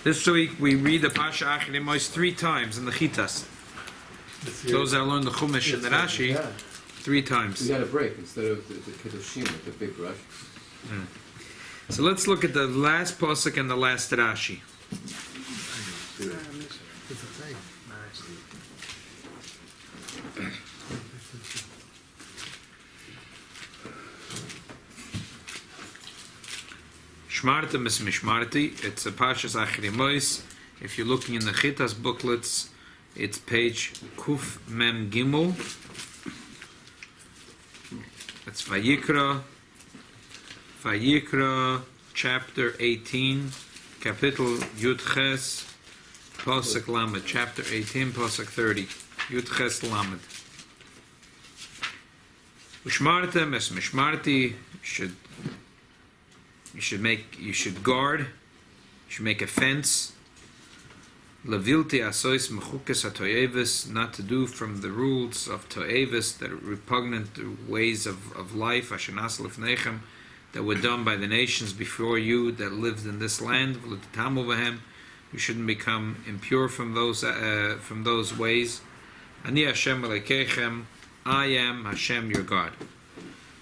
This week we read the Pasha Acharei Mos 3 times in the Chitas. Those that learn the Chumash and the Rashi 3 times. We got a break instead of the Kiddushim with the big rush. So let's look at the last pasuk and the last Rashi. Shmarta mis mishmarti. It's a parshyos Acharei Mos. If you're looking in the Chitas booklets, it's page Kuf Mem Gimel. It's Vayikra, chapter 18, Kapitel Yud Ches, Pasuk Lamed, chapter 18, Pasuk 30, Yud Ches Lamed. Ushmarta mes mishmarti. You should guard. You should make a fence. Levilti asois mechukes hatoyevis, not to do from the rules of toyevis that are repugnant to ways of life, ashenas lifnechem, that were done by the nations before you that lived in this land. You shouldn't become impure from those ways. Ani Hashem Elekechem, I am Hashem your God.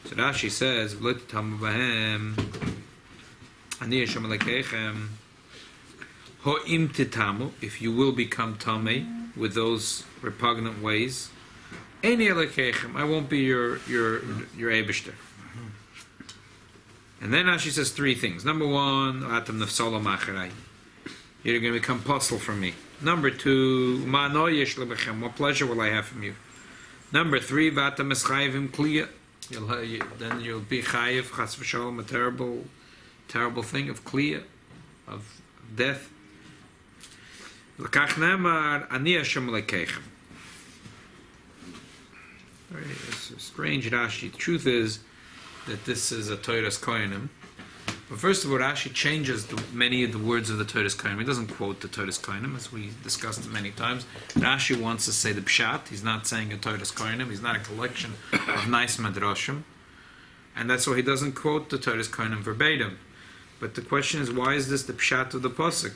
So Rashi says, "V'lo bahem, Ani Hashem Elekechem." Ho'im titamu, if you will become tamei with those repugnant ways, Eini Elekechem, I won't be your Eibishter. And then Rashi says 3 things. Number 1, Atam nefsalam achrei, you're going to become puzzle from me. Number 2, Ma'ano yesh lebechem, what pleasure will I have from you? Number 3, V'atam eschayivim kliya, then you'll be chayiv, chas v'shalom, a terrible thing of kliya, of death. L'kach nemar, ani Hashem Elekechem. It's a strange Rashi. The truth is that this is a Torah's Kohanim. But first of all, Rashi changes many of the words of the Torah's Kohanim. He doesn't quote the Torah's Kohanim, as we discussed many times. Rashi wants to say the Pshat. He's not saying a Torah's Kohanim. He's not a collection of nice madrashim. And that's why he doesn't quote the Torah's Kohanim verbatim. But the question is, why is this the Pshat of the Pasuk?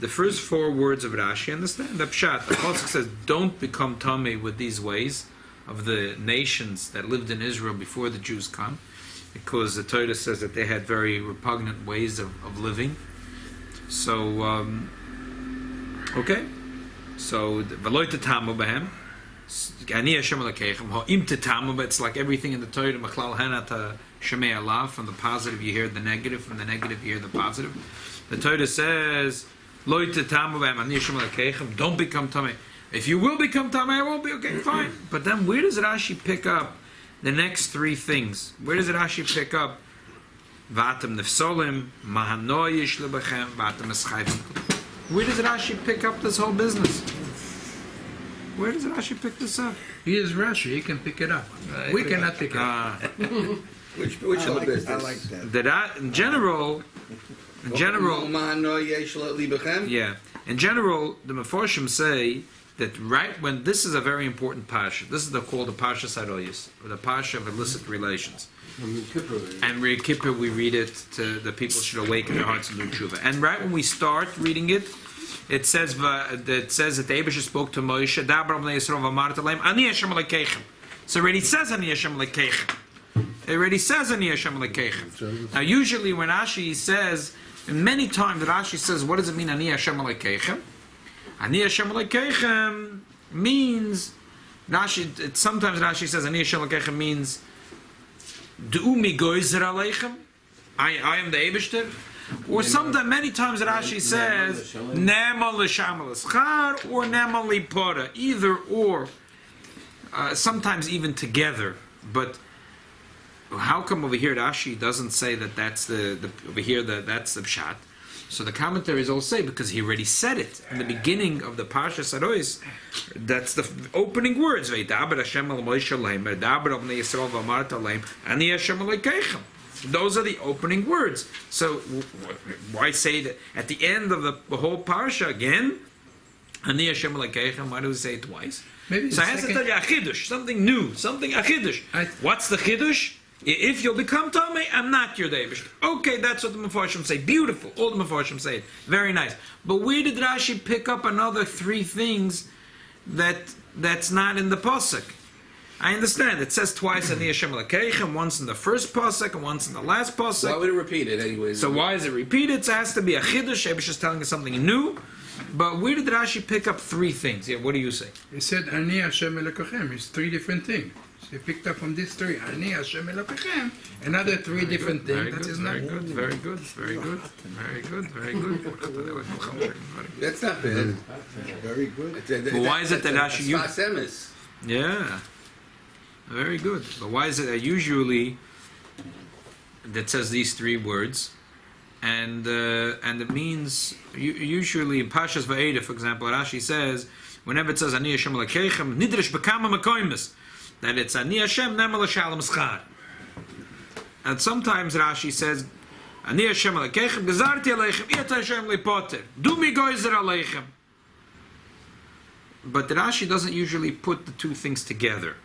The first 4 words of Rashi, understand the Pshat. The Pasuk says, don't become tamei with these ways of the nations that lived in Israel before the Jews come, because the Torah says that they had very repugnant ways of living. So, okay. So, v'lo titamu behem, ani Hashem Elekechem, ho'im titamu, it's like everything in the Torah, machlal henata shemei alav, from the positive you hear the negative, from the negative you hear the positive. The Torah says, lo titamu behem, ani Hashem Elekechem, don't become tamei. If you will become tamei, I won't be, okay, fine. But then where does Rashi pick up the next 3 things? Where does Rashi pick up? V'atam nefsolim, mahano yesh lebechem, v'atam eschayvim. Where does Rashi pick up this whole business? Where does Rashi pick this up? He is Rashi, he can pick it up. We cannot pick it up. Which of the business? I like that. In general, yeah. In general, the Meforshim say that right when this is a very important parsha, this is called the parshyos haroyos, or the parsha of illicit relations. And Yom Kippur we read it to the people should awaken their hearts and do tshuva. And right when we start reading it, it says that the Eibusha spoke to Moshe, Dabar b'nei Yisrael v'amar t'leim, Ani Hashem Elekechem. So it already says Ani Hashem Elekechem. It already says Ani Hashem Elekechem. Now usually when Rashi says, and many times that Rashi says, what does it mean Ani Hashem Elekechem? Ani Hashem Elekechem means, sometimes Rashi says Ani Hashem Elekechem means Du'umi goizer aleichem, I am the Eibishter. Or sometimes, many times Rashi says Ne'eman l'sham l'schar or Ne'eman l'pora, either or, sometimes even together. But how come over here Rashi doesn't say that that's over here that's the pshat? So the commentaries all say because he already said it in the beginning of the parshyos haroyos. That's the opening words. V'yidaber Hashem al Moshe leim, v'yidaber al bnei Yisrael v'amar t'leim, ani Hashem Elekechem. Those are the opening words. So why say that at the end of the whole parsha again? Ani Hashem Elekechem. Why do we say it twice? Maybe so I have to tell you a chiddush, something new, something a chiddush. What's the chiddush? If you'll become Tomei, I'm not your Davish. Okay, that's what the Mefarshim say. Beautiful. All the Mefarshim say it. Very nice. But where did Rashi pick up another 3 things that's not in the Pasuk? I understand. It says twice Ani Hashem Elokeichem, once in the first Pasuk and once in the last Pasuk. Why would it repeat it anyways? So why is it repeated? So it has to be a Chiddush. Abish is telling us something new. But where did Rashi pick up 3 things? Yeah, what do you say? He said, Ani Hashem Elokechem. It's 3 different things. So he picked up from these 3. Ani Hashem Elokechem. Another 3 different things. That is not good. Very good. Very good. Very good. Very good. That's not bad. Very good. But why is it that Rashi used? Emes. Yeah. Very good. But why is it that usually that says these 3 words? And it means usually in Parshas Va'eda, for example, Rashi says whenever it says Ani Hashem Elokeichem nidrish bekama makoimis, that it's Ani Hashem nemal shalom schar. And sometimes Rashi says Ani Hashem Elokeichem gezarti aleichem et Hashem lepoter du mi goizer aleichem. But Rashi doesn't usually put the 2 things together.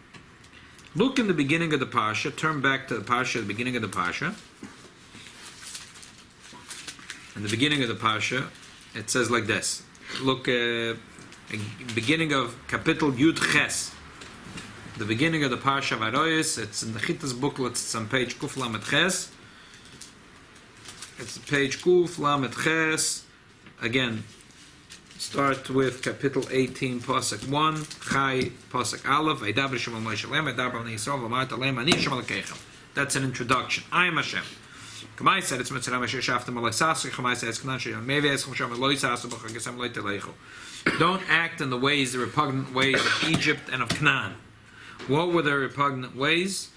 Look in the beginning of the Parsha. Turn back to the Parsha, the beginning of the Parsha. In the beginning of the Parsha, it says like this. Look, beginning of Kapitel Yud Ches. The beginning of the Parsha of Aroyes. It's in the Chitas booklet. It's on page Kuf Lamed Ches. It's page Kuf Lamed Ches. Again, start with Kapitel 18, Pasuk 1. Chai, Pasuk Aleph. Eidaber Shemel Moshe Lem. Eidaber Ani Yisrael. V'amart Alem Ani Hashem Elokeichem. That's an introduction. I am Hashem. Kamai said it's Mitzrayim Asher Shaftem Alei Sasri. Kamai said it's Kanan Sheyam Mevi Eschem Shem Eloi Sasu B'Chagesem Eloi Teleichu. Don't act in the ways, the repugnant ways of Egypt and of Canaan. What were the repugnant ways?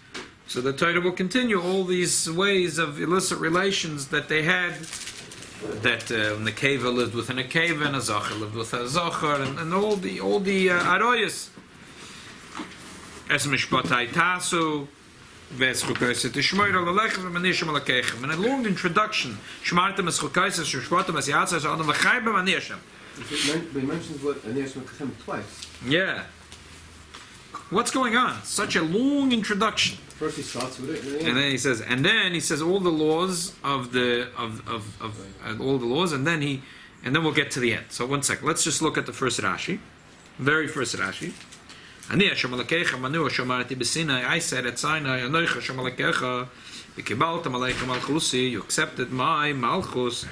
So the Torah will continue all these ways of illicit relations that they had. That Nekeva lived with a Nekeva and a Zachar lived with a Zachar, and all the Aroyas. Es Mishpatai Tasu. And a long introduction. He mentions what Ani Hashem Elokeichem twice. Yeah. What's going on? Such a long introduction. First he starts with it, and then he says all the laws of all the laws, and then we'll get to the end. So 1 second. Let's just look at the first Rashi. Very first Rashi. Ani Hashem Elokeichem anu shomarti b'Sinai. I said at Sinai, Anoich Hashem Elokecha, v'kibaltem aleichem malchusi. You accepted my malchus.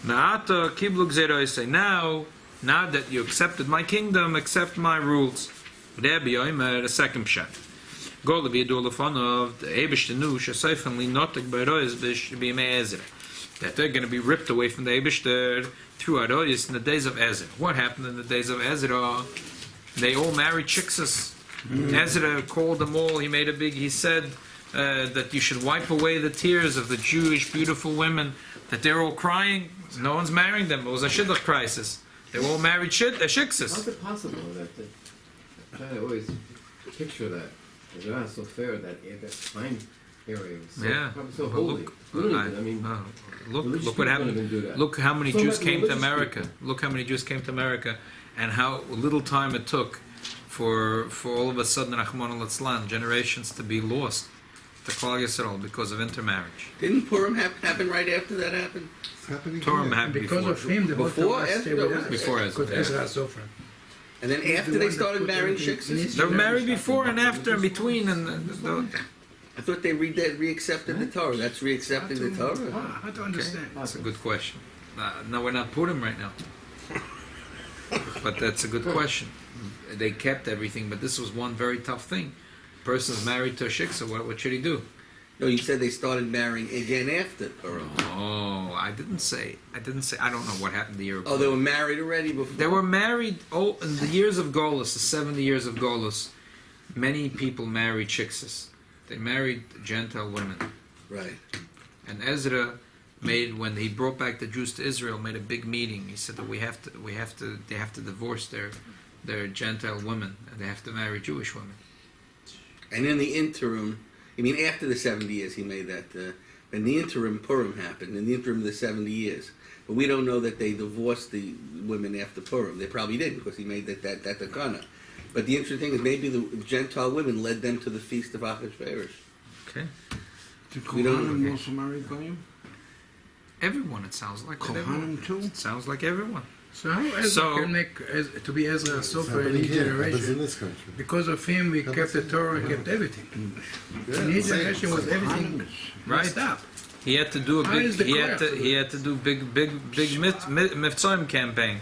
Na'ata kiblu gzeros. Now that you accepted my kingdom, accept my rules. Rabbi Yomer, the second pshat. Go to be a of the Eibush knew shesayfenly notek b'Aroyes b'Yimei Ezra. That they're going to be ripped away from the Eibush through Aroyes in the days of Ezra. What happened in the days of Ezra? They all married chickses. Ezra called them all. He said that you should wipe away the tears of the Jewish beautiful women, that they're all crying. No one's marrying them. It was a shidduch crisis. They all married chickses. How's it possible that I always picture that? They're not so fair that time period was so holy. Look what happened. Look how many Jews came to America. Look how many Jews came to America, and how little time it took for all of a sudden, Rahman al-Islam, generations to be lost to Klal Yisrael because of intermarriage. Didn't Purim happen right after that happened? Purim happened because before. of him, the whole Before, Torah stayed with us. Before Ezra. Because Ezra Sofra. And then after they started marrying chicks? They were married before and after and between. I thought they re-accepted the Torah. That's re-accepting the Torah? I don't understand. That's a good question. No, we're not Purim right now. But that's a good question. They kept everything, but this was one very tough thing. A person's married to a shiksa, what should he do? No, you said they started marrying again after Purim. Oh, I didn't say. I don't know what happened the year before. Oh, they were married already before? They were married in the years of Golus, the 70 years of Golus. Many people married chiksas. They married Gentile women. Right. And Ezra when he brought back the Jews to Israel, made a big meeting. He said that they have to divorce their Gentile women, and they have to marry Jewish women. And in the interim, after the 70 years he made that, in the interim Purim happened, in the interim of the 70 years. But we don't know that they divorced the women after Purim. They probably didn't, because he made that takana. But the interesting thing is maybe the Gentile women led them to the feast of Achashverosh. Okay. We don't- Kohanim also marry Goyim? Everyone, it sounds like. Everyone. Kohanim too? It sounds like everyone. So how Ezra So- can make to be Ezra It's Sofer in happening each here. Happens in generation? this country. Because of him, we kept the Torah and kept everything. In each generation was everything Right. right up. He had to do a How big. is the He had craft? to do big Miftzayim campaign.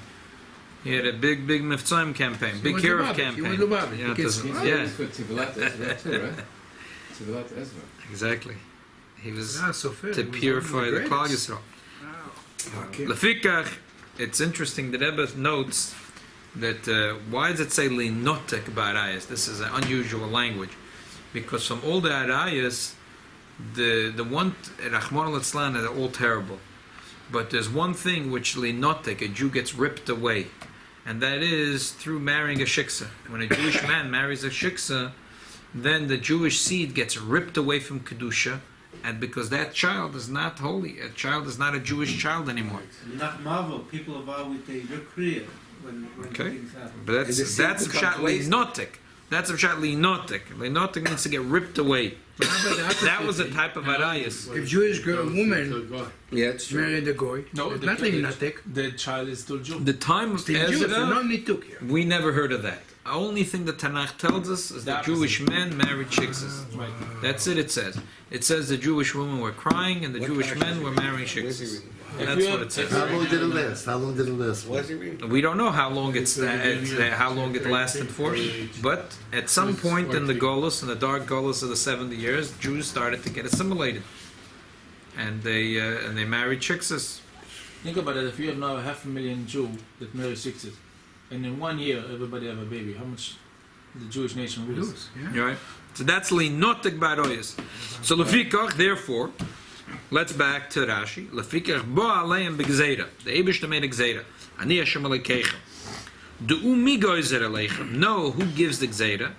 He had a big Miftzayim campaign, He big was Kirov Lubavitch. campaign. He was Lubavitch. You know, The kids- to- He's yeah, for Tivilat Ezra too, right? Tivilat Ezra. exactly. He was Ezra Sofer, to he was purify one of the the Klal greatest. Yisrael. Okay. Lefikach, it's interesting that Rebbe notes that why does it say linotek ba'arayas? This is an unusual language, because from all the arayas, the one Rahman al-Islam, they're all terrible, but there's one thing which linotek, a Jew gets ripped away, and that is through marrying a shiksa. When a Jewish man marries a shiksa, then the Jewish seed gets ripped away from kedusha, and because that child is not holy, a child is not a Jewish child anymore. Not marvel, people are with a recreate when Okay. things happen. But And the seed that's a becomes pshat wasted. linotek. That's a pshat linotek. Linotek means to get ripped away. But how about the opposite That was a thing? type of arayas. If Jewish girl, woman Yeah, it's true. married a goy, No, it's the- not linatek. The child is still Jew. The time of Still Jews, so no Ezra, nituk here. we never heard of that. The only thing the Tanakh tells us is that Jewish men married shiksas. Right. That's it. It says. It says the Jewish women were crying and the Jewish men were marrying Where's he shiksas. reading? That's what it says. How long did it last? How long did it last? What's he reading? We don't know how long how long it lasted for, but at some point in the Golus, in the dark Golus of the 70 years, Jews started to get assimilated, and they married shiksas. Think about it. If you have now 500,000 Jew that marry sixes, and in 1 year everybody have a baby, how much the Jewish nation lose? Lose, yeah. Right? So that's linotek baroyas. So lefikach, therefore, let's back to Rashi. Lefikach bo aleim begzeira. The Eibishter made a gzeira. Ani Hashem alekeichem. Du'u mi goyzer aleichem. No, who gives the gzeira?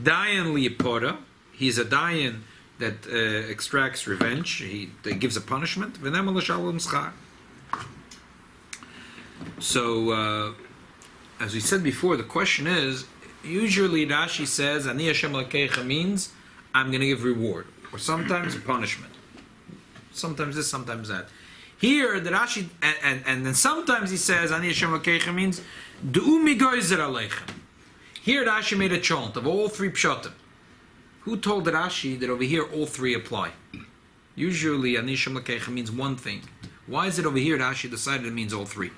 Dayan liyipora. He's a dayan that extracts revenge. That gives a punishment. V'nem l'shalom schar. So, as we said before, the question is, usually Rashi says, Ani Hashem Lakecha means, I'm going to give reward. Or sometimes punishment. Sometimes this, sometimes that. Here, the Rashi, and then sometimes he says, Ani Hashem Lakecha means, Du'u mi goyzer aleichem. Here Rashi made a chant of all three pshatim. Who told Rashi that over here all three apply? Usually, Ani Hashem Lakecha means one thing. Why is it over here Rashi decided it means all three?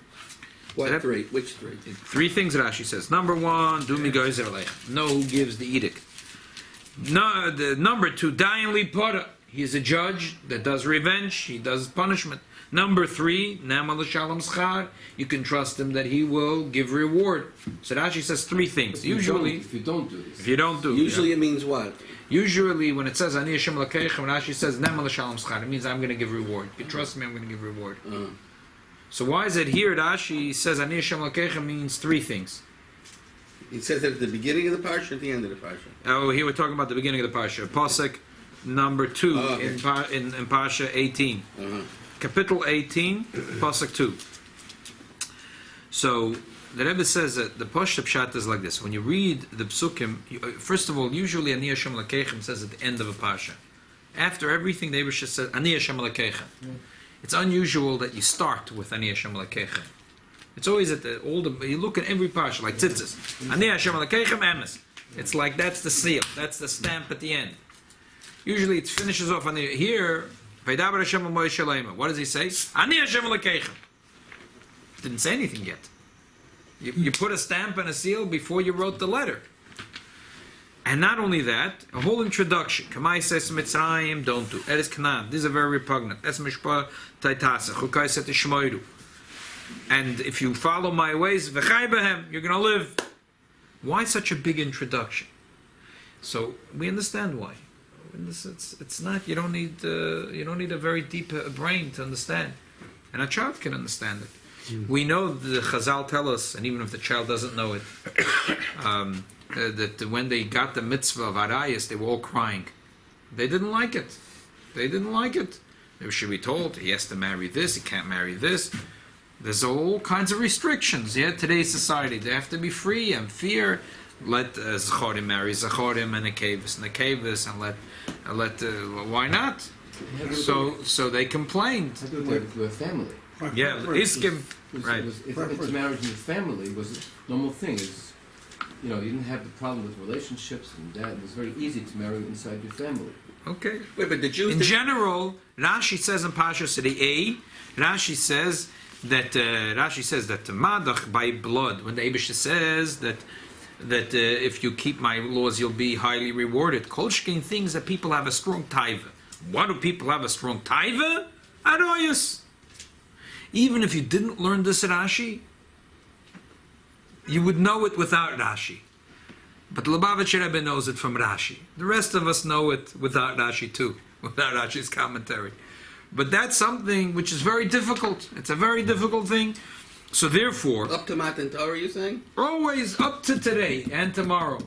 What three? Which three? Three things Rashi says. Number one, do mi goyzer aleichem. Know who gives the edict. No, number two, dayan lipora. He is a judge that does revenge. He does punishment. Number three, nama l'shalom schar. You can trust him that he will give reward. So Rashi says three things. If you don't do this. if you don't do, Usually it means what? Usually, when it says Ani Hashem Lakeichem, Rashi says Nema l'shalom schar. It means I'm going to give reward. You trust me, I'm going to give reward. So why is it here Rashi says Ani Hashem Lakeichem means three things? It says it at the beginning of the parsha, at the end of the parsha. Oh, here we're talking about the beginning of the parsha. Pasuk number 2 okay. in parsha 18, capital 18, pasuk 2. So the Rebbe says that the Pashta Pshat is like this. When you read the Psukim, first of all, usually Ani Hashem Lakeichem says at the end of a Pasha. After everything, the Rebbe says Ani Hashem Lakeichem. It's unusual that you start with Ani Hashem Lakeichem. It's always at the you look at every Pasha, like Tzitzis. Ani Hashem Lakeichem Emes. It's like that's the seal, that's the stamp at the end. Usually it finishes off on here. Vaydaber Hashem Moshe Leima. What does he say? Ani Hashem Lakeichem. Didn't say anything yet. You put a stamp and a seal before you wrote the letter. And not only that, a whole introduction. Kamai says Mitzrayim, don't do. Eres Canaan, these are very repugnant. Es Mishpah Taitasa, Chukai set Shmoiru. And if you follow my ways, V'chai behem, you're going to live. Why such a big introduction? So we understand why. It's not. You don't need a very deep brain to understand, and a child can understand it. We know the Chazal tell us, and even if the child doesn't know it, that when they got the mitzvah of Arayas, they were all crying. They didn't like it. They didn't like it. They should be told he has to marry this, he can't marry this. There's all kinds of restrictions. Yeah, today's society, they have to be free and fear. Let Zachorim marry Zachorim and Nekevis, and let why not? So they complained. I do it with a family. Yeah, Iskim, right. If intermarriage in the family was a normal thing, you didn't have the problem with relationships and that. It was very easy to marry inside your family. Okay. Wait, but the Jews... In general, Rashi says in Parshas A, Rashi says that Madach by blood. When the Eibush says that if you keep my laws, you'll be highly rewarded. Kolshkin things that people have a strong taiva. Why do people have a strong taiva? Aroyas. Even if you didn't learn this Rashi, you would know it without Rashi. But Lubavitcher Rebbe knows it from Rashi. The rest of us know it without Rashi too, without Rashi's commentary. But that's something which is very difficult. It's a very difficult thing. So therefore... Up to Matan Torah, you're saying? Always up to today and tomorrow.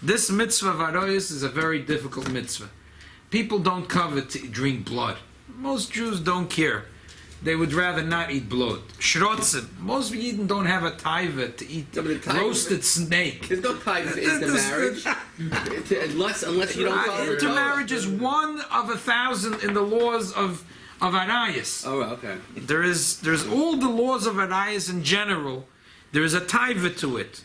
This mitzvah of Aroyas is a very difficult mitzvah. People don't covet to drink blood. Most Jews don't care. They would rather not eat blood. Shrotzim. Most Yidden don't have a taiva to eat roasted snake. There's no taiva into marriage. Unless you don't follow intermarriage is one of 1,000 in the laws of Arayas. Oh, okay. There's all the laws of Arayas in general. There is a taiva to it.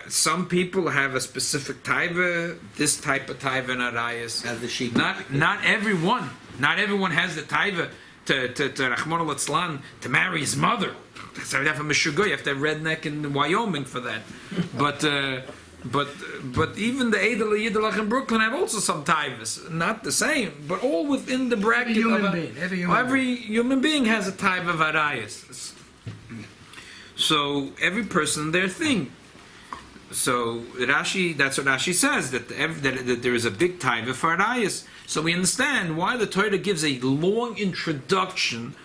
Some people have a specific taiva, this type of taiva in Arayas. As the sheep. Not everyone. Not everyone has the taiva to Rachmana litzlan to marry his mother. So you have a meshuggah, you have to have redneck in Wyoming for that. But even the Edel Yiddelach in Brooklyn have also some taivas. Not the same, but all within the bracket every human being has a taiva of arayas. So every person their thing. So Rashi, that's what Rashi says, that there is a big taiva for arayas. So we understand why the Torah gives a long introduction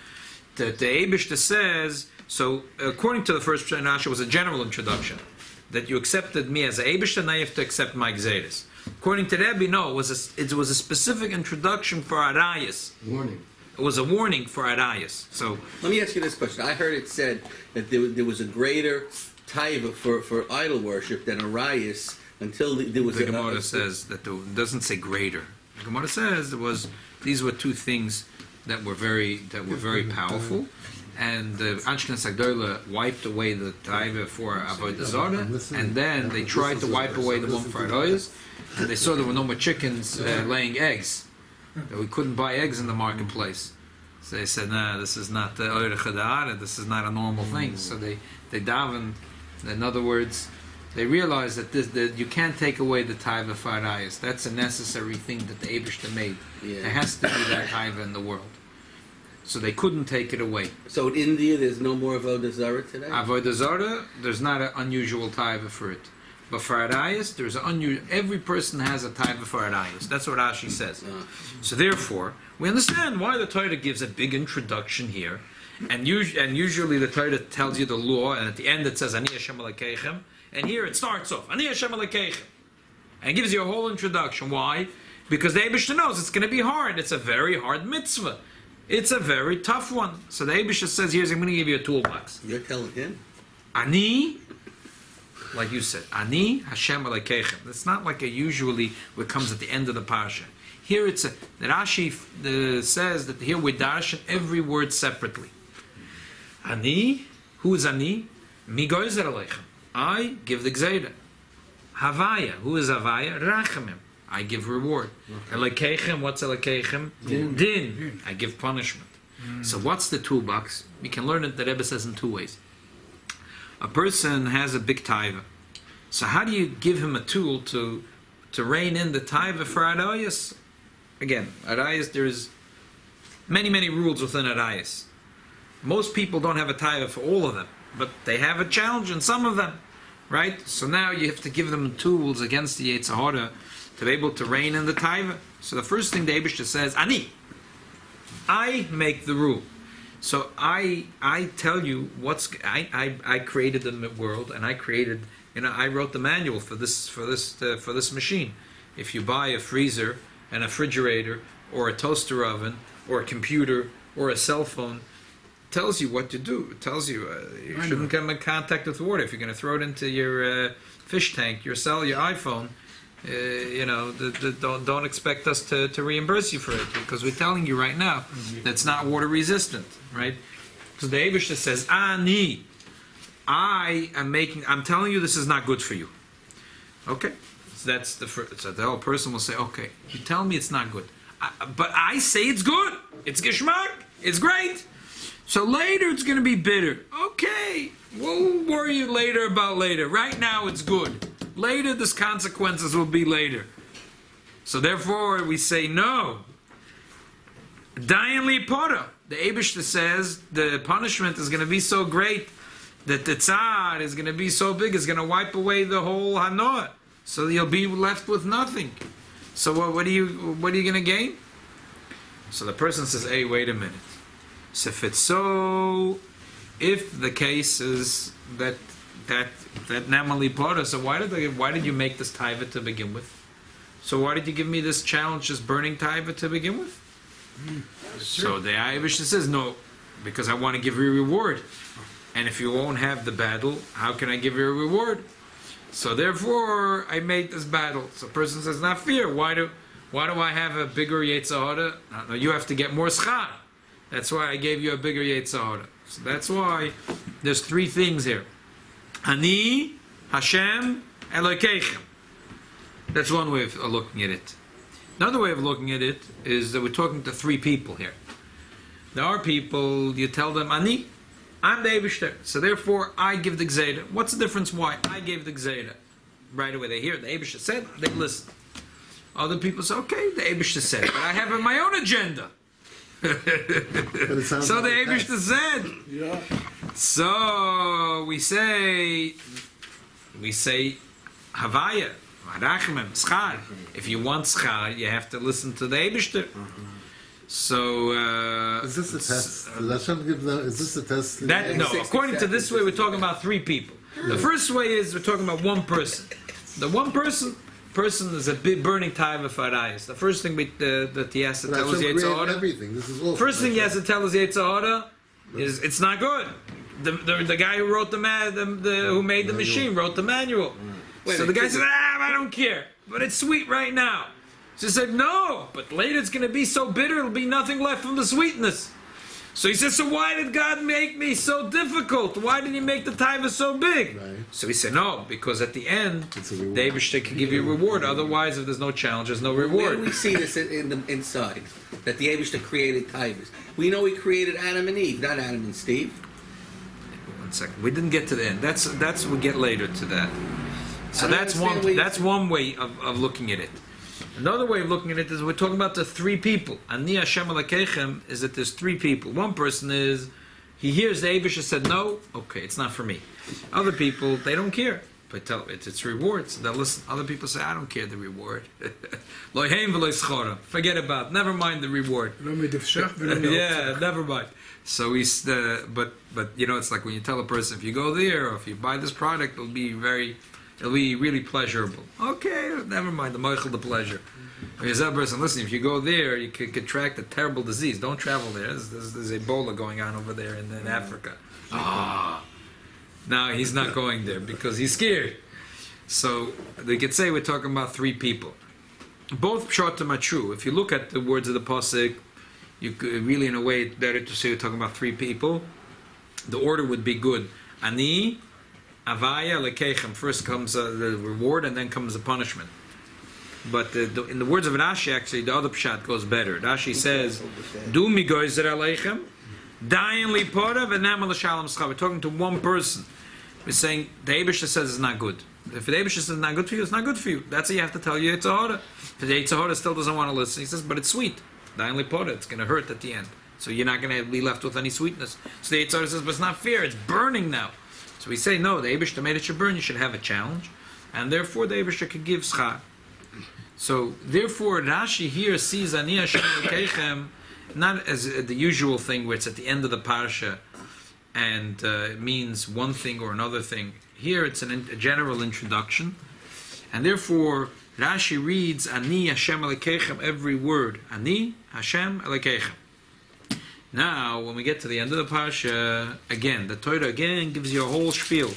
that the Eibishter says. So according to the first Rashi, it was a general introduction that you accepted me as a Eibishter, now you have to accept my Gzeres. According to Rebbe, no, it was a specific introduction for Arayas. Warning. It was a warning for Arayas. So let me ask you this question. I heard it said that there was a greater taiva for idol worship than Arayas until there was the Gemara says that it doesn't say greater. The Gemara says these were two things that were very powerful, and the Ashkenaz Agdola wiped away the taiva for Avodah Zarah, and then they tried to wipe away the one for Aroyas, and they saw there were no more chickens laying eggs, that we couldn't buy eggs in the marketplace. So they said, nah, this is not the Oire Chadar, this is not a normal thing. So they davened. In other words, they realized that you can't take away the taiva for Arayas. That's a necessary thing that the Eibishter made. Yeah. There has to be that taiva in the world. So they couldn't take it away. So in India, there's no more Avodah Zarah today? Avodah Zarah, there's not an unusual taiva for it. But for Arayas, there's an unusual... Every person has a taiva for Arayas. That's what Rashi says. So therefore, we understand why the Torah gives a big introduction here. And usually the Torah tells you the law, and at the end it says, Ani Hashem Elokeichem. And here it starts off, Ani Hashem Elokeichem. And it gives you a whole introduction. Why? Because the Eibishter knows it's going to be hard. It's a very hard mitzvah. It's a very tough one. So the Eibishter says, I'm going to give you a toolbox. You're telling him? Ani, like you said, Ani Hashem Elokeichem. It's not like usually what comes at the end of the parsha. Here the Rashi says that here we darshan every word separately. Ani, who is Ani? Mi goyzer aleichem. I give the gzeira. Havaya, who is Havaya? Rachamim. I give reward. Elokeichem, what's Elokeichem? Din. I give punishment. So what's the toolbox? We can learn it, the Rebbe says, in two ways. A person has a big taiva. So how do you give him a tool to rein in the taiva for Arayas? Again, Arayas, there's many rules within Arayas. Most people don't have a taiva for all of them, but they have a challenge in some of them, right? So now you have to give them tools against the Yetzer Hara to be able to rein in the taiva. So the first thing the Eibishter says, Ani, I make the rule. So I tell you I created the world, and I created, I wrote the manual for this machine. If you buy a freezer, an refrigerator, or a toaster oven, or a computer, or a cell phone, it tells you what to do. It tells you you shouldn't come in contact with water. If you're going to throw it into your fish tank, your iPhone, Don't expect us to reimburse you for it, because we're telling you right now that's not water resistant, right? Because the Eibishter says, I'm telling you this is not good for you. Okay, so that's the first. So the whole person will say, okay, you tell me it's not good, but I say it's good. It's geschmack. It's great. So later it's going to be bitter. Okay, we'll worry you later about later. Right now it's good. Later, the consequences will be later. So therefore, we say no. Dayan li pora. The Eibishter says the punishment is going to be so great that the tzad is going to be so big, it's going to wipe away the whole hanoah. So you'll be left with nothing. So what are you going to gain? So the person says, hey, wait a minute. So if it's so, if the case is that namali pora, so why did you make this taiva to begin with? So why did you give me this challenge, this burning taiva to begin with? So the Eibishter says, no, because I want to give you a reward. And if you won't have the battle, how can I give you a reward? So therefore, I made this battle. So the person says, not fear. Why do I have a bigger Yetzirah? No, you have to get more schar. That's why I gave you a bigger Yetzirah. So that's why there's three things here. Ani, Hashem, Elokeichem. That's one way of looking at it. Another way of looking at it is that we're talking to three people here. There are people, you tell them, Ani, I'm the Eibishter, so therefore I give the Gzeira. What's the difference why I gave the Gzeira? Right away they hear the Eibishter said, they listen. Other people say, okay, the Eibishter said, but I have my own agenda. So the Eibishter said. Yeah. So we say Havaya, Rachmem, Schar. If you want Schar, you have to listen to the Eibishter. So is this a test? Did Hashem give them? Is this a test? No, according to this way, we're talking about three people. The first way is we're talking about one person. The one person is a big burning taiva for parshos. The first thing that he has to tell us Yetzirah. Everything. This is all. First thing he has to tell us Yetzirah is it's not good. The guy who wrote who made the machine wrote the manual. So the guy said, I don't care, but it's sweet right now. So he said, no, but later it's going to be so bitter, it'll be nothing left from the sweetness. So he said, so why did God make me so difficult? Why did he make the taiva so big? Right. So he said, no, because at the end, the Eibishter can give you a reward. Otherwise, if there's no challenge, there's no reward. Where do we see this in the inside? That the Eibishter created taivas. We know he created Adam and Eve, not Adam and Steve. 1 second. We didn't get to the end. That's we'll get later to that. So that's one way of looking at it. Another way of looking at it is we're talking about the three people. Ani Hashem Elokeichem is that there's three people. One person is, he hears the Eibishter said no, okay, it's not for me. Other people, they don't care. But it's rewards. They'll listen. Other people say, I don't care the reward. Forget about it. Never mind the reward. Yeah, never mind. So but it's like when you tell a person, if you go there or if you buy this product, it'll be really pleasurable. Okay, never mind, the pleasure. There's that person, listen, if you go there, you could contract a terrible disease. Don't travel there. There's Ebola going on over there in Africa. Now he's not going there because he's scared. So they could say we're talking about three people. Both pshatim are true. If you look at the words of the pasuk, you could really, in a way, it's better to say we're talking about three people. The order would be good. Ani, Avaya, Lekeichem. First comes the reward and then comes the punishment. But in the words of Rashi, actually, the other pshat goes better. Rashi says, Du mi goyzer aleichem, dayan li pora v'nam l'shalom schar. We're talking to one person. We're saying, the Eibishter says it's not good. If the Eibishter says it's not good for you, it's not good for you. That's what you have to tell you Yetzirah. If the Yetzirah still doesn't want to listen, he says, but it's sweet. Dayan li pora, it's going to hurt at the end. So you're not going to be left with any sweetness. So the Yetzirah says, but it's not fair, it's burning now. So we say, no, the Eibishter made it should burn, you should have a challenge. And therefore the Eibishter could give schar. So therefore Rashi here sees Ani Hashem Elokeichem not as the usual thing where it's at the end of the parsha and it means one thing or another thing. Here it's a general introduction. And therefore Rashi reads Ani Hashem Elokeichem every word. Ani Hashem Elokeichem. Now, when we get to the end of the parsha, again, the Torah again gives you a whole spiel.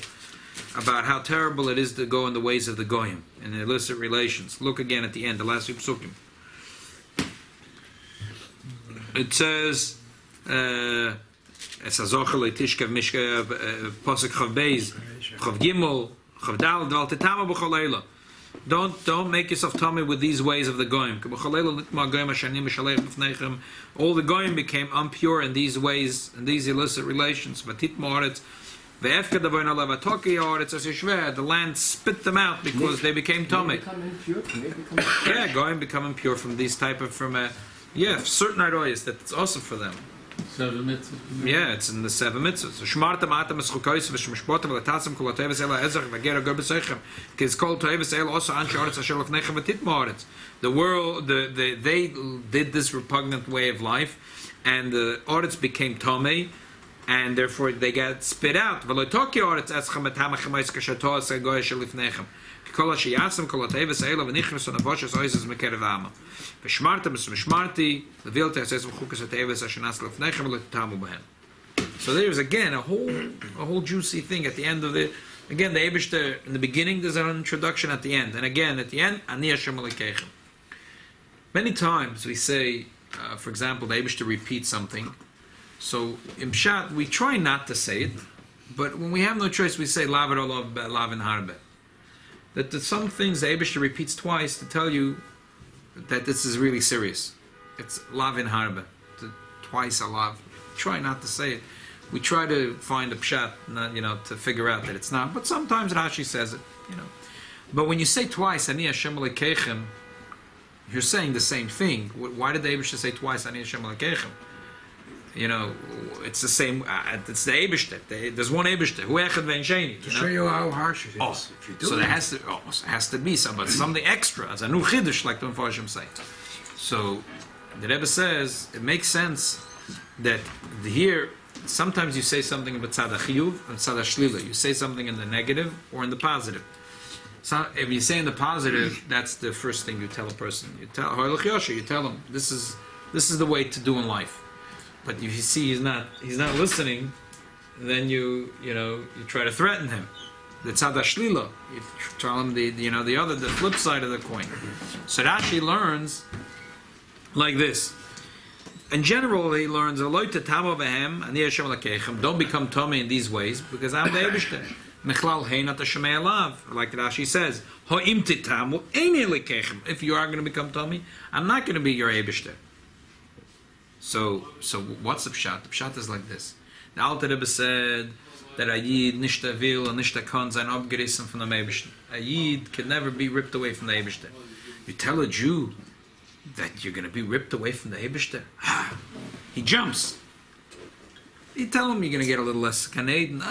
about how terrible it is to go in the ways of the goyim in illicit relations. Look again at the end, the last few psukim. It says, "Es azochel tishkev mishkev pasuk chav beis chav gimel chav dal dval tetama b'choleila." Don't make yourself tummy with these ways of the goyim. All the goyim became impure in these ways, in these illicit relations. The land spit them out because they became tummy. Yeah, goyim become impure from these type of certain ideas that it's also for them. Yeah, it's in the 7 mitzvahs. The world, they did this repugnant way of life, and the audits became tomei, and therefore they got spit out. So there's again a whole juicy thing at the end of it. Again, the Eibishter in the beginning, there's an introduction at the end, and again at the end, Ani Hashem Elokeichem. Many times we say, for example, the Eibishter repeats something. So in Pshat, we try not to say it, but when we have no choice, we say Lav Lavin Harbe. That some things the Eibishter repeats twice to tell you that this is really serious. It's Lavin Harbe, twice a lav. Try not to say it. We try to find a pshat, to figure out that it's not. But sometimes Rashi says it, But when you say twice, Ani Hashem Elokeichem, you're saying the same thing. Why did the Eibishter say twice, Ani Hashem Elokeichem? It's the same. It's the Eibishter. There's one Eibishter. Hu echad ve'en sheni. To show you how harsh it is. Oh, so there has to be something extra, as a new chiddush, like the Mefarshim say. So the Rebbe says it makes sense that here sometimes you say something about tzad hachiyuv and tzad hashlila. You say something in the negative or in the positive. So if you say in the positive, that's the first thing you tell a person. You tell him this is the way to do in life. But if you see he's not listening, then you try to threaten him. The tzad hashlila, you tell him the flip side of the coin. So Rashi learns like this. In general, he learns don't become tummy in these ways because I'm the Eibishter. Like Rashi says, if you are going to become tummy, I'm not going to be your Eibishter. So what's the pshat? The pshat is like this. The Alter Rebbe said that a Yid nicht will and nicht kann sein abgerissen von dem Eibishter. A Yid can never be ripped away from the Eibishter. You tell a Jew that you're going to be ripped away from the Eibishter. He jumps. You tell him you're going to get a little less Gan Eden.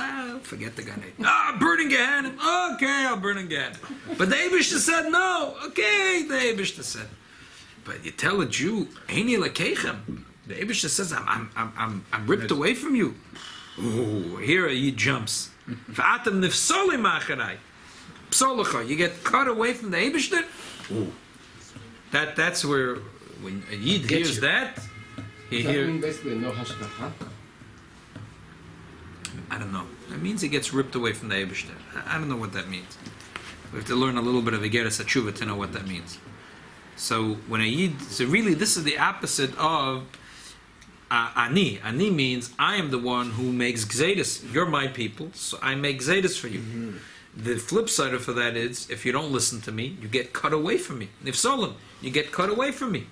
Forget the Gan Eden. Burning Gehenna. Okay, I'll burn in Gehenna. But the Eibishter said no. Okay, the Eibishter said. But you tell a Jew, Eini Lekeichem. The Eibishter says, I'm ripped away from you. Ooh, here he jumps. V'atem nifsolim achrei. Psolacha. You get cut away from the Eibishter. Ooh. That's where when a Yid hears that, he hears. Basically no hashgacha. I don't know. It means he gets ripped away from the Eibishter. I don't know what that means. We have to learn a little bit of Igeres HaTshuva to know what that means. So when a Yid, really this is the opposite of Ani. Ani means I am the one who makes Gzedus. You're my people, so I make Gzedus for you. Mm-hmm. The flip side of that is, if you don't listen to me, you get cut away from me. Nifsolim, you get cut away from me.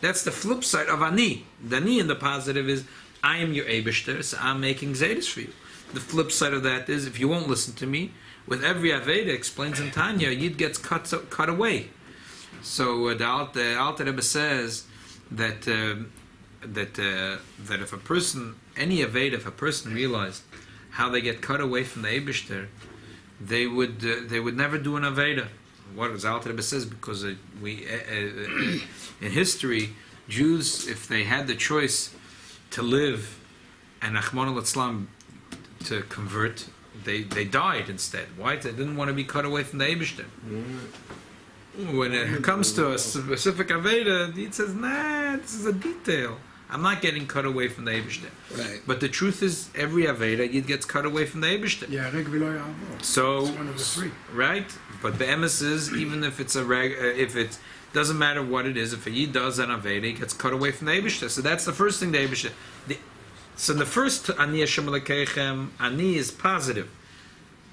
That's the flip side of Ani. The Ani in the positive is, I am your Eibishter, so I'm making Gzedus for you. The flip side of that is, if you won't listen to me, with every Aveda, explains in Tanya, Yid gets cut away. So the Alter Rebbe says that if a person, any Aveda, if a person realized how they get cut away from the Eibishter, they would never do an Aveda. What does Alter Rebbe says? Because in history, Jews, if they had the choice to live and Achmon al-Islam to convert, they died instead. Why? They didn't want to be cut away from the Eibishter. When it comes to a specific Aveda, he says, nah, this is a detail. I'm not getting cut away from the Eibishter. Right. But the truth is, every Aveda, Yid gets cut away from the Eibishter. Yeah, So, it's one of the three. right? But the emes is, even if it's if it doesn't matter what it is, if a Yid does an Aveda, he gets cut away from the Eibishter. So that's the first thing, the Eibishter. So the first Ani Hashem Elokeichem, Ani is positive.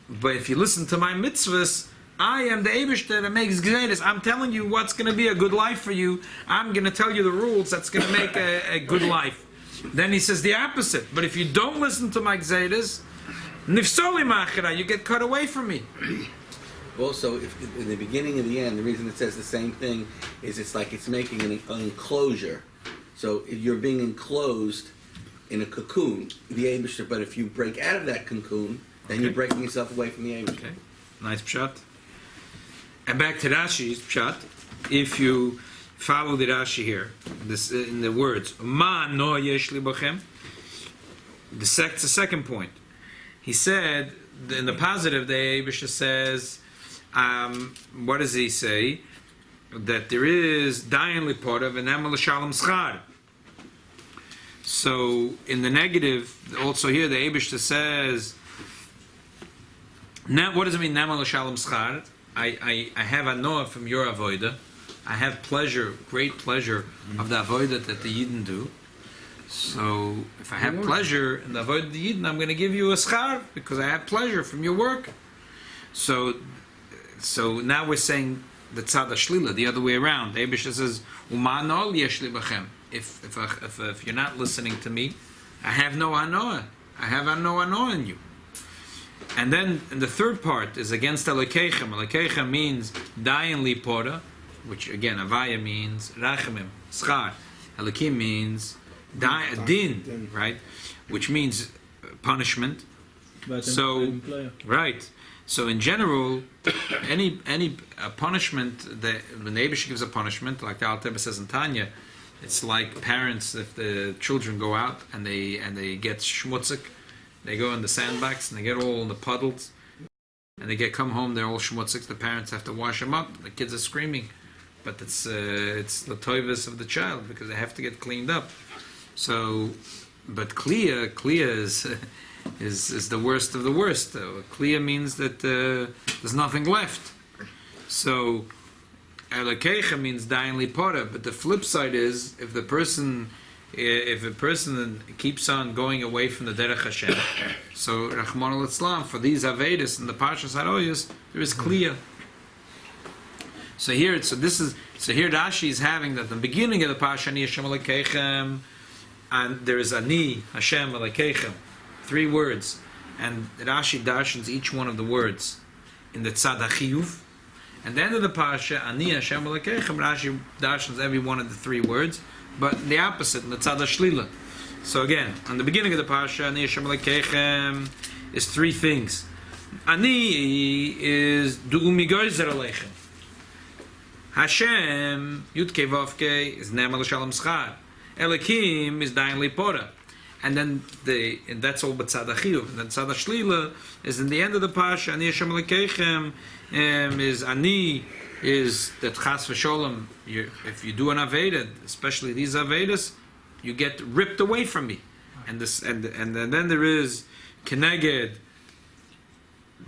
But if you listen to my mitzvahs, I am the Eibishter that makes Gzeres. I'm telling you what's going to be a good life for you. I'm going to tell you the rules that's going to make a good life. Then he says the opposite. But if you don't listen to my Gzeres, Nifsoli Machara, you get cut away from me. Also, if in the beginning and the end, the reason it says the same thing is it's like it's making an enclosure. So if you're being enclosed in a cocoon, the Eibishter, but if you break out of that cocoon, then you're breaking yourself away from the Eibishter. Okay, nice pshat. And back to Rashi's pshat. If you follow the Rashi here, this in the words Ma no yesh li bochem. The second point. He said in the positive, the Eibishter says, what does he say? That there is dayan lipotav and emal shalom schar. So in the negative, also here the Eibishter says, what does it mean? Nemal shalom schar. I have a noah from your avoida. I have pleasure, great pleasure of the avoida that the Yidden do. So if I have pleasure in the avoida of the Yidden, I'm going to give you a schar because I have pleasure from your work. So now we're saying the tzad shlila, the other way around. The Eibishter says, "Umanol yesh li bachem." If you're not listening to me, I have no anoah. I have no anoah in you. And then the third part is against Elokeichem. Elokeichem means dayan li pora, which again Avaya means rachamim, schar. Elokim means din, right? Which means punishment. So right. So in general, any punishment that when the Eibishter gives a punishment, like the Alter Rebbe says in Tanya, it's like parents if the children go out and they get shmutzik, they go in the sandbox and they get all in the puddles, and they come home, they're all shmutzik. The parents have to wash them up. The kids are screaming, but it's the toivus of the child because they have to get cleaned up. So, but kliya is the worst of the worst. Kliya means that there's nothing left. So Elokeichem means dayan li pora, but the flip side is if a person keeps on going away from the derech Hashem, so Rahman al-Islam, for these Avedis and the parshos haroyos, there is kliya. So here Rashi is having that the beginning of the parsha Ani Hashem Elokeichem, and there is Ani Hashem Elokeichem, 3 words, and Rashi darshans each one of the words in the tzad hachiyuv. And the end of the parsha, Ani Hashem Elokeichem, Rashi darshans every one of the 3 words, but the opposite in the tzad shlila. So again, on the beginning of the parsha, Ani Hashem Elokeichem is 3 things. Ani is du'umi goyzer aleichem. Hashem Yud Kei Vav Kei is Ne'emal Shalom Schar. Elokim is dayan li pora. And then that's all but tzad hachiyuv. And then tzad shlila is in the end of the parsha. Ani Hashem Elokeichem is Ani is that chas v'sholem. If you do an aveda, especially these avedas, you get ripped away from me. And then there is keneged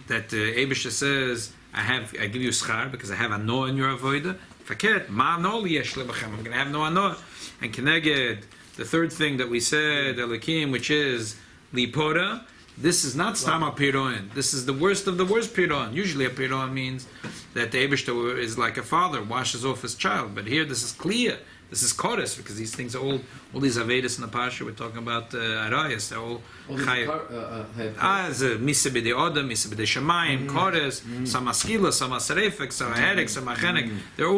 that the Eibishter says I give you schar because I have a noah in your avoda. Faket ma no yesh lebachem. I'm going to have no anoah. And keneged, the third thing that we said, Elokim, which is lipora. This is not stam piron. This is the worst of the worst piron. Usually a piron means that the Eibishter is like a father, washes off his child. But here this is clear. This is kodesh, because these things are all these Avedis in the Parsha. We're talking about Arayas. They're all Misa b'dei Odom, Misa b'dei Shamayim, kodesh, some askila, some asarefek, some aherek, some achenek. They're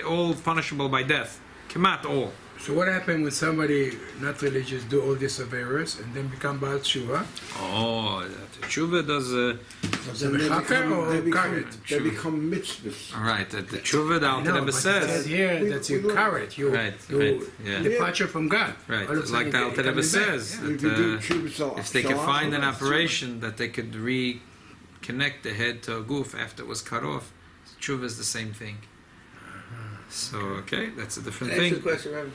all punishable by death. Kemat all. So what happened when somebody not religious do all these averos and then become Baal Tshuva? Oh, Tshuva does they become mitzvahs. All right, the Tshuva, the Alter Rebbe says here that you karet, you departure from God. Right, like the Alter Rebbe says, that, if they could find an operation that they could reconnect the head to a goof after it was cut off, Tshuva is the same thing. So, okay, that's a different thing. Question, Rabbi?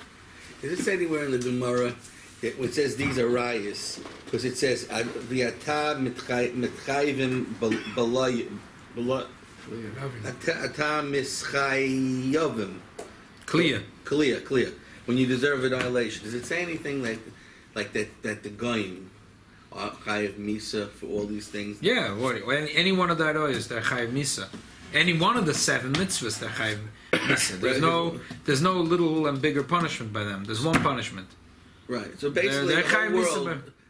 Does it say anywhere in the Gemara that it says these are rayas? Because it says v'ata mitchayvim balayim. Ata mischayovim. Clear. Clear. When you deserve annihilation. Does it say anything like that the goyim are chayiv misa for all these things? Yeah, any one of the aroyos, they're chayiv misa. Any one of the 7 mitzvahs, they're chayiv misa. There's no little and bigger punishment by them. There's one punishment. Right. So basically,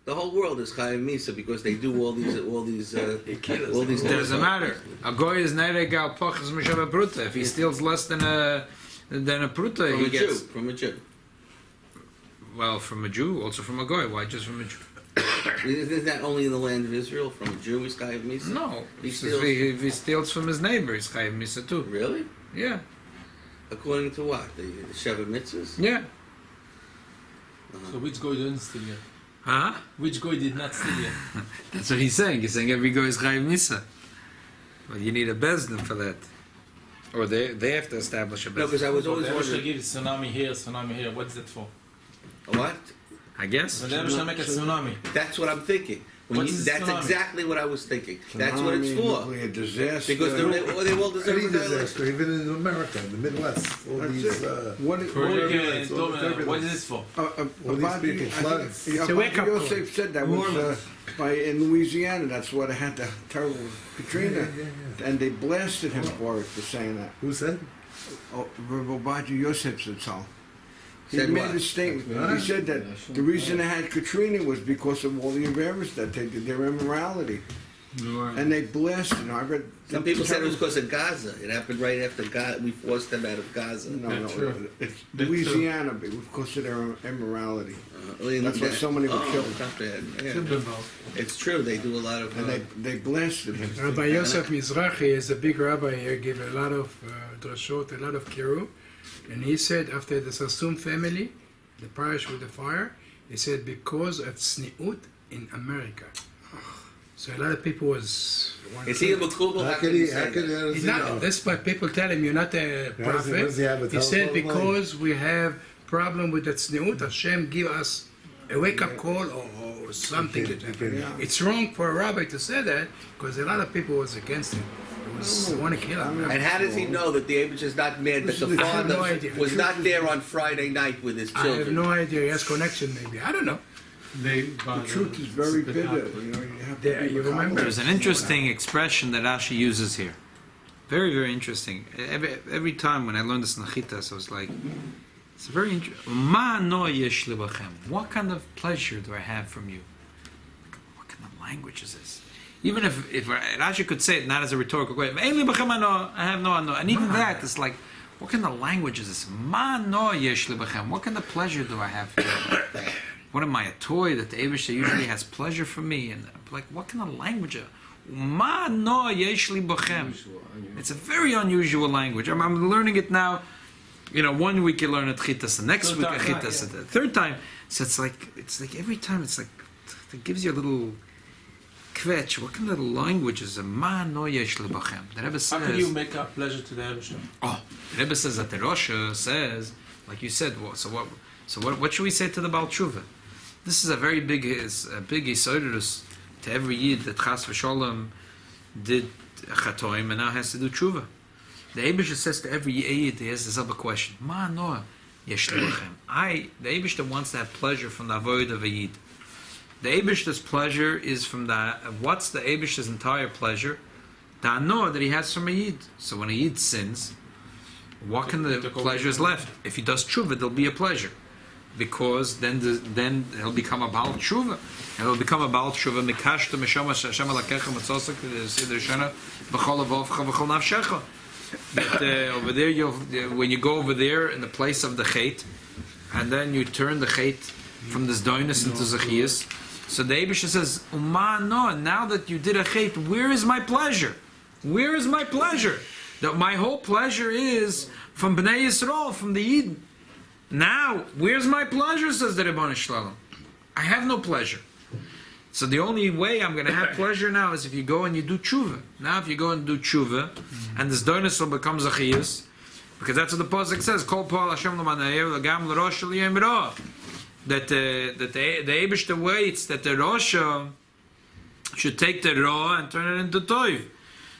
the whole world is chayiv misa because they do all these Doesn't matter. A goy is neregal pochas mishava pruta. If he steals less than a pruta, he gets from a Jew. Well, from a Jew, also from a goy. Why just from a Jew? Isn't that only in the land of Israel? From a Jew, he's chayiv misa. No, if he steals from his neighbor, he's chayiv misa too. Really? Yeah. According to what? The Sheva mitzvahs? Yeah. So which goy didn't steal yet? Huh? Which goy did not steal yet? That's what he's saying. He's saying every goy is chayiv misa. But you need a bezdin for that. Or they have to establish a bezdin. No, because I was always The wondering. give tsunami here, tsunami here. What's that for? What? I guess. When the Rebbe make a tsunami. That's what I'm thinking. That's tsunami? exactly what I was thinking. That's what it's for. Nuclear disaster. Because they all deserve Any annihilation. disaster, even in America, in the Midwest, all That's these. it. What is What is this for? about these people, floods. Rabbi wake-up call. Yosef said that was in Louisiana. That's why they had the terrible Katrina, and they blasted him for saying that. Who said? Rabbi Yosef said so. He Said made what? a statement. He said that the reason they had Katrina was because of all the embarrassment that they did, their immorality. And they blasted him. I read. Some people said it was because of Gaza. It happened right after Gaza. We forced them out of Gaza. No, it's Louisiana because of their immorality. That's why so many were killed. Not bad. Yeah. It's true. They do a lot of. And they blasted him. Rabbi Yosef Mizrahi is a big rabbi here, gave a lot of drashot, a lot of kiru. And he said after the Sassum family, the parish with the fire, he said because of tzniut in America. So a lot of people was... Is he a makubal? How could he? He's not, that's why people tell him you're not a prophet. He said because we have problem with the tzniut, Hashem give us a wake-up call or something. It's wrong for a rabbi to say that because a lot of people was against him. Want to kill him. And how does he know that the Abish is not mad that the father was not there on Friday night with his children? I have no idea. He has connection maybe. I don't know. The truth is very bitter. You have to You remember? There's an interesting expression that Rashi uses here. Very, very interesting. Every time when I learned this in Chitas, I was like, it's very interesting. Ma no yesh libachem. What kind of pleasure do I have from you? What kind of language is this? Even if Rashi could say it not as a rhetorical question, I have no ano. And even that is like, what kind of language is this? Ma no yesh libachem. What kind of pleasure do I have for you? What am I, a toy that the Eivisha usually has pleasure for me? And like, what kind of language? Ma no yesh libachem. It's a very unusual language. I'm learning it now. 1 week you learn at Chitas, the next week at Chitas, the third time. So it's like every time it's like it gives you a little kvetch. What kind of language is a ma no yesh libachem? The Rebbe says. How can you make up pleasure to the Rebbe? Oh, the Rebbe says that the Rosh says, like you said. So what should we say to the Baal Tshuva? This is a very big Yisodus to every Yid that Chas v'Sholem did Chatoim and now has to do Tshuva. The Eibishter says to every Yid, he has this other question. Ma no yesh libachem. The Eibishter wants to have pleasure from the avoid of a Yid. The Eibishter's pleasure is from what's the Eibishter's entire pleasure? The ano that he has from a Yid. So when a Yid sins, what can the pleasure is left? If he does Tshuva, there'll be a pleasure. Because then he'll become a Baal Tshuva. And he'll become a Baal Tshuva. Mikashta mishama Hashem alakecha matzosak v'sidr shana v'chol avovcha v'chol nafshecha. But over there, when you go over there in the place of the chait, and then you turn the chait from this doinus into zechiyas. So the Eibishter says, Uma no, now that you did a chait, where is my pleasure? Where is my pleasure? That my whole pleasure is from Bnei Yisrael, from the Yid. Now, where's my pleasure, says the Rebbeinu Shalom. I have no pleasure. So the only way I'm going to have pleasure now is if you go and you do tshuva. Now if you go and do tshuva, and this doinus will become zechiyas, Because that's what the pasuk says. Kol Paul Hashem l'manayev l'gam l'rosh l'yem ra. That the Eibishter waits that the Rosha should take the Ra and turn it into Toiv.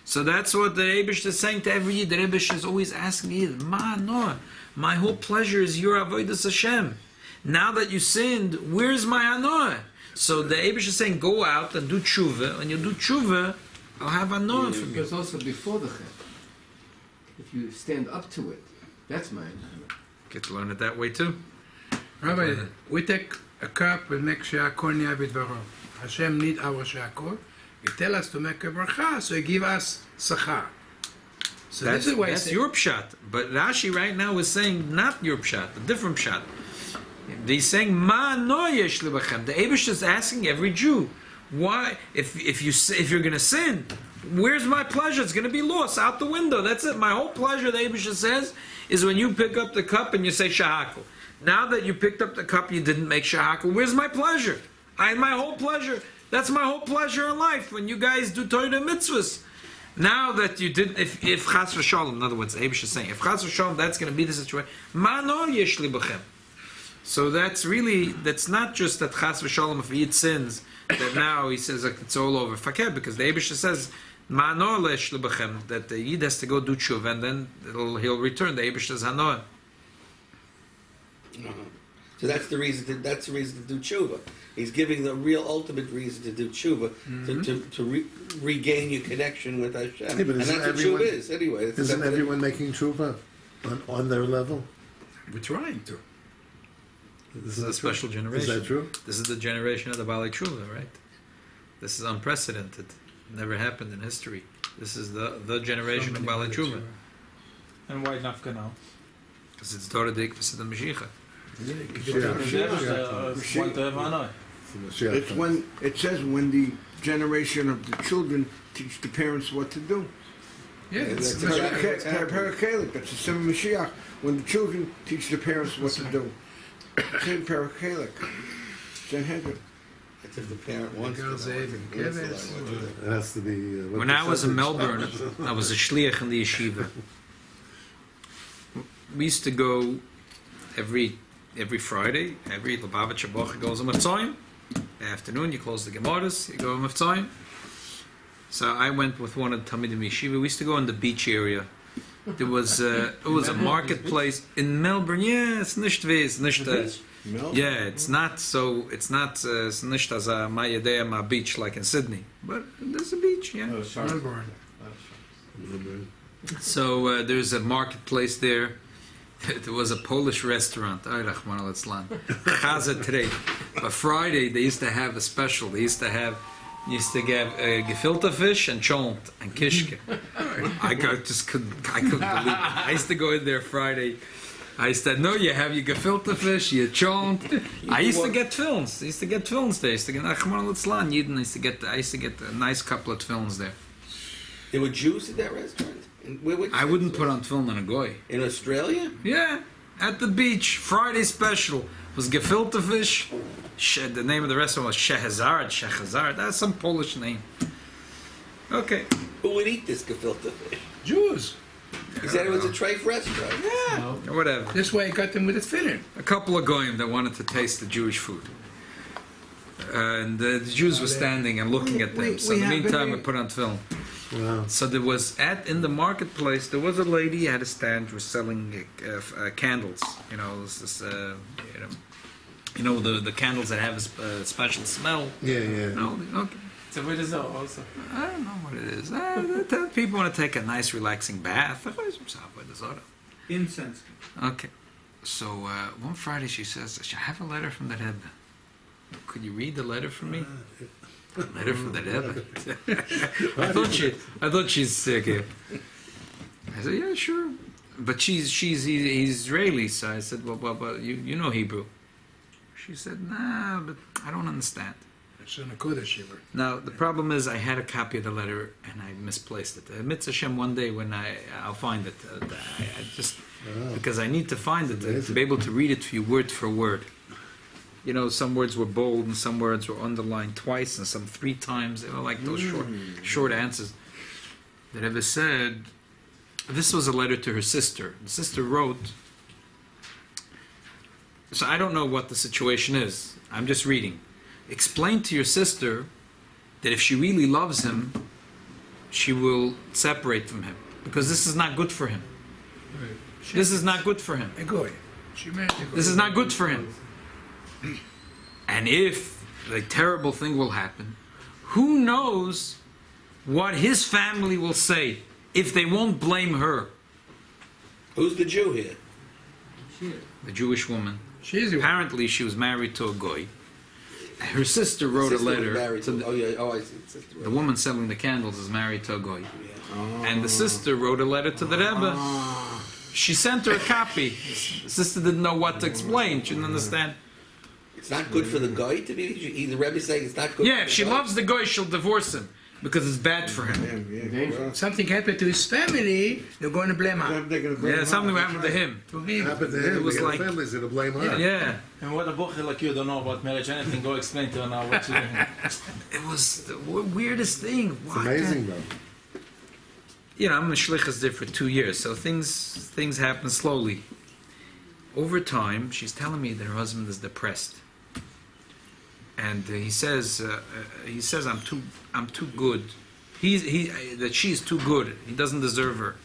So that's what the Eibishter is saying to every Yid. The Eibishter is always asking Yid, my whole pleasure is your avodas Hashem. Now that you sinned, where's my anoah? So the Eibishter is saying, go out and do tshuva. When you do tshuva, I'll have anoah from you. It's also before the chet. If you stand up to it, that's my anoah. Get to learn it that way too. Rabbi, we take a cup, we make she'akol niya b'dvaro. Hashem need our she'akol. He tell us to make a bracha, so He give us sicha. So that's your pshat. But Rashi right now is saying not your pshat, a different pshat. He's saying ma no yesh lebachem. The Eibush is asking every Jew, why? If you're going to sin, where's my pleasure? It's going to be lost out the window. That's it. My whole pleasure, the Eibush says, is when you pick up the cup and you say shahakol. Now that you picked up the cup, you didn't make shahakol. Where's my pleasure? My whole pleasure. That's my whole pleasure in life. When you guys do Torah mitzvahs. Now that you didn't, if chas v'shalom, in other words, Eibush is saying, if chas v'shalom, that's going to be the situation. Ma no yesh li b'chem. So that's not just that chas v'shalom, if he sins, that now he says like, it's all over. Fakir, because the Eibush says, ma no yesh li b'chem, that the Yid has to go do tshuva, and then he'll return. The Eibush says, hanoah. So that's the reason. That's the reason to do tshuva. He's giving the real ultimate reason to do tshuva, to regain your connection with Hashem. Yeah, and that's what tshuva is, anyway. Isn't everyone making tshuva on their level? We're trying to. This is a special generation. Is that true? This is the generation of the Balei Tshuva, right? This is unprecedented. Never happened in history. This is the generation of Balei Tshuva. And why Nafka now? Because it's Torah Dik V'Sidam Mashiach. It's when it says when the generation of the children teach the parents what to do. Yeah, That's Parakalik. That's the same Mashiach. When the children teach the parents what to do. Same Parakalik. Sanhedrin. It's if the parent wants to. It has to be. When I was in Melbourne, I was a shliach in the yeshiva. We used to go every Friday. Every Lubavitch Bocha goes on Mavtzoyim. Afternoon, you close the Gemaras, you go on Mavtzoyim. So I went with one of the Talmidim Yeshiva. We used to go in the beach area. There was it was a marketplace in Melbourne. Yeah, it's nicht weh, it's nicht. Yeah, it's not it's nicht as a Mayadea beach like in Sydney, but there's a beach. Yeah. Melbourne. So there's a marketplace there. There was a Polish restaurant. Ay, Rahman al-Islam. Acharei. But Friday they used to have a special. They used to get gefilte fish and chont and kishke. I couldn't believe it. I used to go in there Friday. I said, no, you have your gefilte fish, your chont. I used to get films. I used to get films there. I used to get Rahman al-Islam. I used to get a nice couple of films there. There were Jews at that restaurant? I wouldn't put on film on a goy. In Australia? Yeah, at the beach. Friday special was gefilte fish. The name of the restaurant was Shechazard. That's some Polish name. Okay. Who would eat this gefilte fish? Jews. He said it was a treif restaurant. Yeah, or whatever. This way, I got them with a filling. A couple of goyim that wanted to taste the Jewish food. And the Jews were standing and looking at them. So in the meantime, I put on film. Wow. So there was in the marketplace there was a lady at a stand who was selling candles. You know, the candles that have a special smell. Yeah. No, okay. So what is that also? I don't know what it is. People want to take a nice relaxing bath. Incense. Okay. So one Friday she says, "I have a letter from the Rebbe. Could you read the letter for me?" Letter from the Rebbe. I thought she's sick. I said, yeah, sure. But she's Israeli, so I said, well, you know Hebrew. She said, nah, but I don't understand. Now the problem is I had a copy of the letter and I misplaced it. Mitzvah Hashem, one day when I'll find it. I just because I need to find it to be able to read it for you word for word. You know, some words were bold and some words were underlined twice and some 3 times. They were like those short answers. The Rebbe said, this was a letter to her sister. The sister wrote, so I don't know what the situation is. I'm just reading. Explain to your sister that if she really loves him, she will separate from him. Because this is not good for him. This is not good for him. A goy. She married a goy. This is not good for him. And if the terrible thing will happen, who knows what his family will say if they won't blame her? Who's the Jew here? The Jewish woman. She's a Apparently she was married to a goy. Her sister wrote a letter to the, I see. the woman selling the candles is married to a goy. And the sister wrote a letter to the Rebbe. She sent her a copy. The sister didn't know what to explain. She didn't understand. It's not good for the guy to be. The Rebbe saying it's not good. Yeah, for if the she guy. loves the goy, she'll divorce him because it's bad for him. something happened to his family, they're going to blame her. Yeah, something happened to him. To him. Happened to him. It was The like- family's gonna blame her. Yeah, And what a bocher like you don't know about marriage, anything, go explain to her now what you doing. it was the weirdest thing. It's amazing though. You know, I'm a shlichus there for 2 years, so things happen slowly. Over time, she's telling me that her husband is depressed, and he says I'm too good. That she's too good. He doesn't deserve her.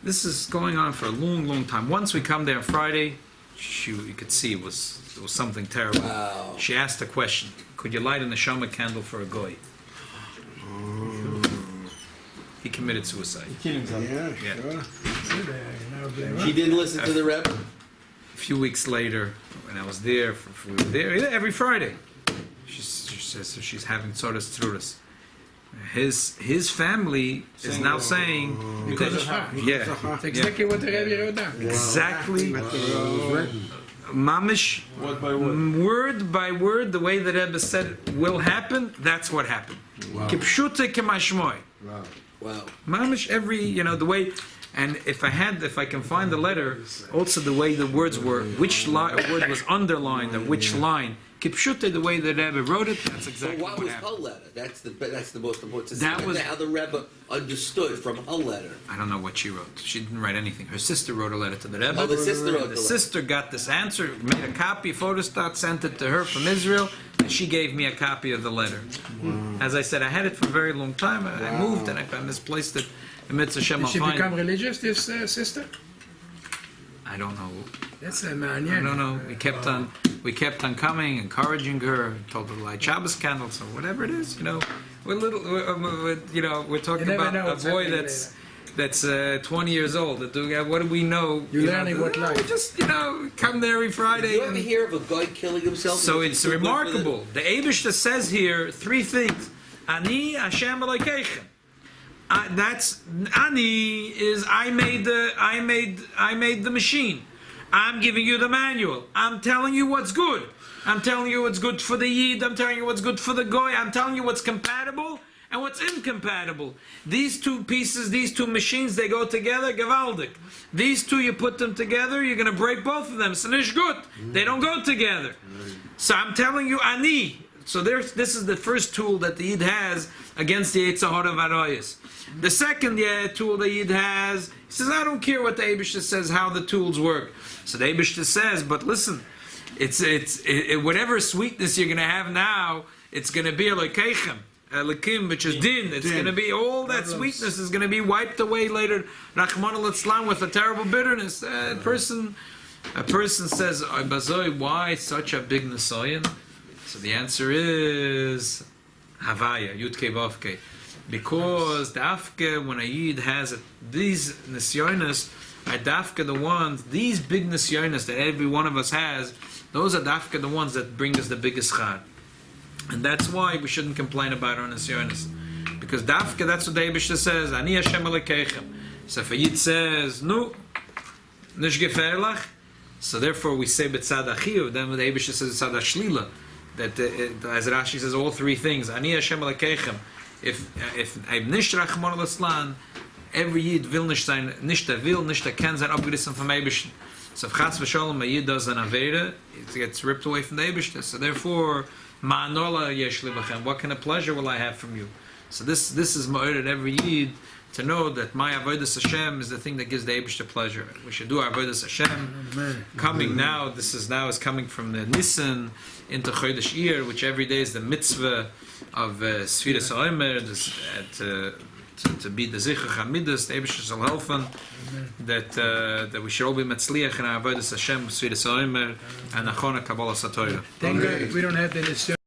This is going on for a long time. Once we come there on Friday, you could see it was something terrible. Wow. She asked a question: could you light a neshama candle for a goy? He committed suicide. He killed himself. Yeah, Yeah. sure. She didn't listen to the Rebbe. A few weeks later, when I was there, we were there every Friday. She says so she's having tzoras tzruras. His family is now saying Because of that, her. yeah, That's exactly what the Rebbe wrote down. exactly, It was written. mamish, Word by word. word by word, the way that Rebbe said will happen. That's what happened. Kipshute kemashmoy. Wow. Wow. Mamish, the way, and if I can find the letter, also the way the words were, which word was underlined and which line. Kipshute, the way the Rebbe wrote it, that's So exactly what what was her happened. letter? That's the most important. To That see was- how the Rebbe understood from her letter. I don't know what she wrote. She didn't write anything. Her sister wrote a letter to the Rebbe. Oh, the sister wrote The the letter. sister got this answer, made a copy, photostat, sent it to her from Israel, and she gave me a copy of the letter. As I said, I had it for a very long time. I moved and I misplaced it. Amidst Hashem, Did I'll she find become it. religious, this sister? I don't know. That's a I man, don't know. We kept on coming, encouraging her, told her to light Shabbos candles or whatever it is. We're talking You never about know a what's boy happening that's 20 years old. What do we know? You're learning what life. We just come there every Did Friday. you ever and- hear of a guy killing himself? So Is it's he too good for remarkable. The Eibishter says here 3 things. Ani Hashem Elokeichem. That's Ani is I made the machine. I'm giving you the manual. I'm telling you what's good. I'm telling you what's good for the Yid. I'm telling you what's good for the Goy. I'm telling you what's compatible and what's incompatible. These two pieces, these two machines, they go together, gewaldig. These two, you put them together, you're going to break both of them. It's nicht gut. They don't go together. So I'm telling you, Ani. So this is the first tool that the Yid has against the Yetzer Hara Varoyas. The second tool the Yid has, he says, I don't care what the Eibishter says, how the tools work. So the Eibishter says, but listen, it's whatever sweetness you're going to have now, it's going to be Elokeichem, Elokim, which is din. It's going to be, all that sweetness is going to be wiped away later, Rachmana litzlan, with a terrible bitterness. A person says, Bazoi, why such a big Nisayan? So the answer is Havaya, Yudke Vavke. Because dafke, when a Yid has these nisyonis, are dafke the ones, these big nisyonis that every one of us has, those are dafke the ones that bring us the biggest chad. And that's why we shouldn't complain about our nisyonis. Because dafke, that's what the Eibishter says, Ani Hashem Elokeichem. So if a Yid says, no, nish gefährlich, so therefore we say b'tzad achiv, then the Eibishter says b'tzad ashlila. That as Rashi says, all 3 things. Ani Hashem Elokeichem. If I'm nicht Rachmana litzlan, every Yid will nicht sein, nicht will, nicht kann sein abgerissen vom Eibishter. So if Chas v'Shalom a Yid does an Aveda, it gets ripped away from the Eibishter. So therefore, ma'anola yesh li b'chem. What kind of pleasure will I have from you? So this is ma'ored every Yid to know that my avodas Hashem is the thing that gives the Eibishter pleasure. We should do our avodas Hashem. Coming now, this is coming from the Nisan into Chodesh Iyar, which every day is the mitzvah of Sfiras Omer, to be the sicha Chamidus, the Eibishter shall helfen, that we should all be metzliach in our avodas Hashem, Sfiras Omer, and Achona Kabbalah Satorah. Thank God we don't have the